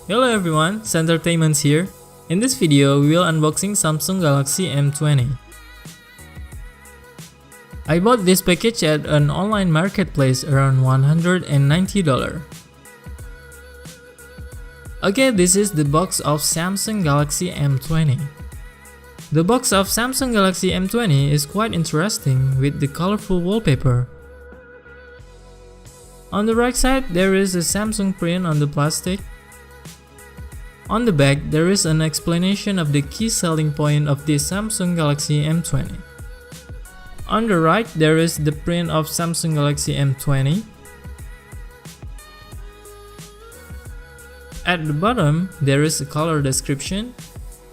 Hello everyone, Entertainment here. In this video, we will unboxing Samsung Galaxy M20. I bought this package at an online marketplace around $190. Okay, this is the box of Samsung Galaxy M20. The box of Samsung Galaxy M20 is quite interesting with the colorful wallpaper. On the right side, there is a Samsung print on the plastic. On the back, there is an explanation of the key selling point of the Samsung Galaxy M20. On the right, there is the print of Samsung Galaxy M20. At the bottom, there is a color description,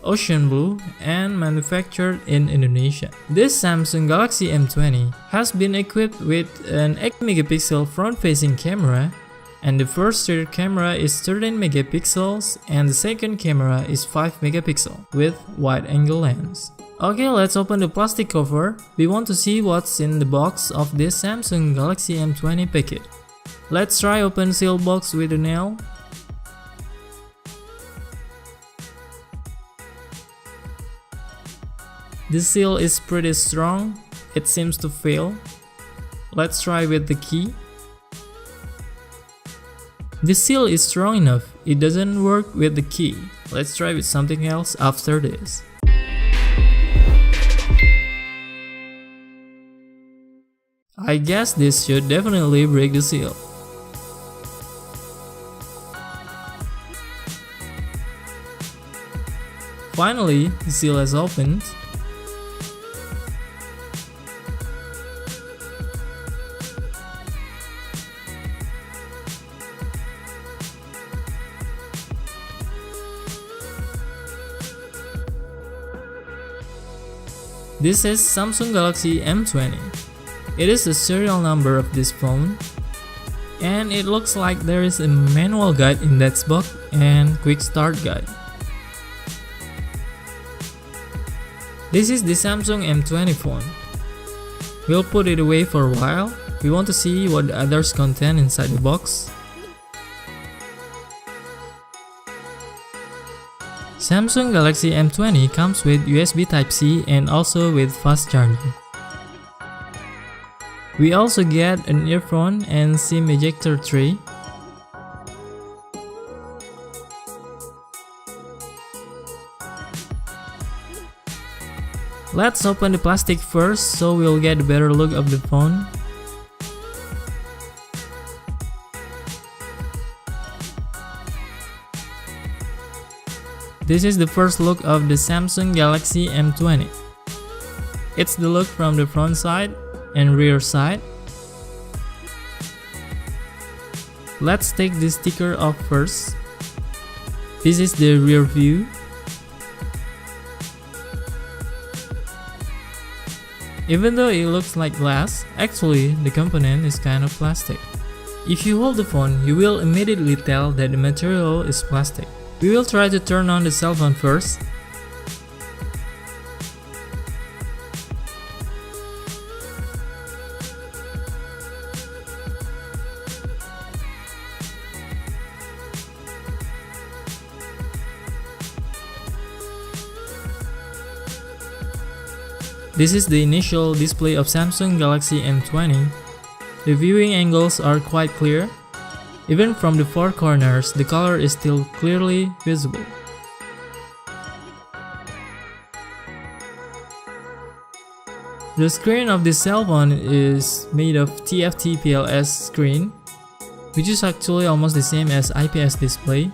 ocean blue, and manufactured in Indonesia. This Samsung Galaxy M20 has been equipped with an 8 megapixel front-facing camera, and the first rear camera is 13 megapixels and the second camera is 5 megapixel with wide-angle lens. Okay, let's open the plastic cover. We want to see what's in the box of this Samsung Galaxy M20 package. Let's try open seal box with a nail. The seal is pretty strong, it seems to fail. Let's try with the key. The seal is strong enough, it doesn't work with the key. Let's try with something else after this. I guess this should definitely break the seal. Finally, the seal has opened. This is Samsung Galaxy M20. It is the serial number of this phone, and it looks like there is a manual guide in that box and quick start guide. This is the Samsung M20 phone. We'll put it away for a while. We want to see what the others contain inside the box. Samsung Galaxy M20 comes with USB Type-C and also with fast charging. We also get an earphone and SIM ejector tray. Let's open the plastic first so we'll get a better look of the phone. This is the first look of the Samsung Galaxy M20. It's the look from the front side and rear side. Let's take the sticker off first. This is the rear view. Even though it looks like glass, actually the component is kind of plastic. If you hold the phone, you will immediately tell that the material is plastic. We will try to turn on the cell phone first. This is the initial display of Samsung Galaxy M20. The viewing angles are quite clear. Even from the four corners, the color is still clearly visible. The screen of this cell phone is made of TFT PLS screen, which is actually almost the same as IPS display.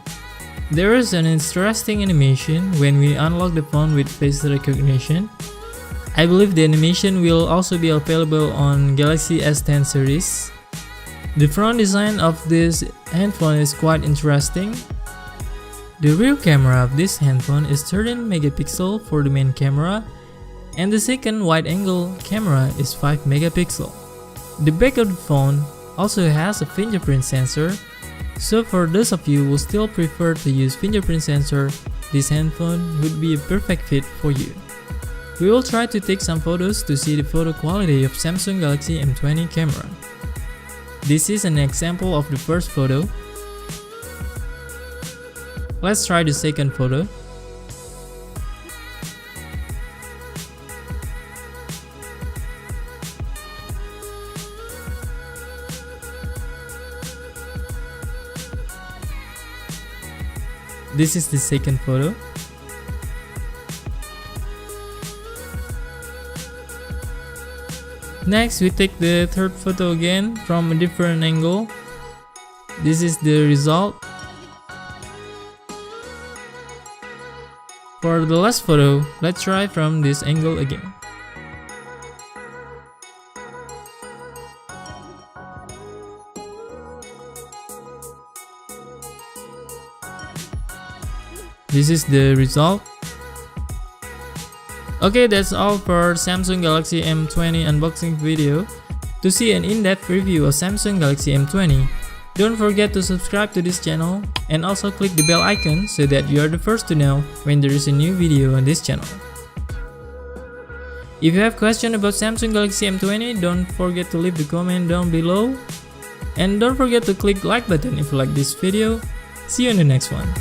There is an interesting animation when we unlock the phone with face recognition. I believe the animation will also be available on Galaxy S10 series. The front design of this handphone is quite interesting. The rear camera of this handphone is 13 megapixel for the main camera, and the second wide-angle camera is 5 megapixel. The back of the phone also has a fingerprint sensor, so for those of you who still prefer to use fingerprint sensor, this handphone would be a perfect fit for you. We will try to take some photos to see the photo quality of Samsung Galaxy M20 camera. This is an example of the first photo. Let's try the second photo. This is the second photo. Next, we take the third photo again from a different angle. This is the result. For the last photo, let's try from this angle again. This is the result. Okay, that's all for Samsung Galaxy M20 unboxing video. To see an in-depth review of Samsung Galaxy M20, don't forget to subscribe to this channel and also click the bell icon so that you are the first to know when there is a new video on this channel. If you have questions about Samsung Galaxy M20, don't forget to leave the comment down below. And don't forget to click like button if you like this video. See you in the next one.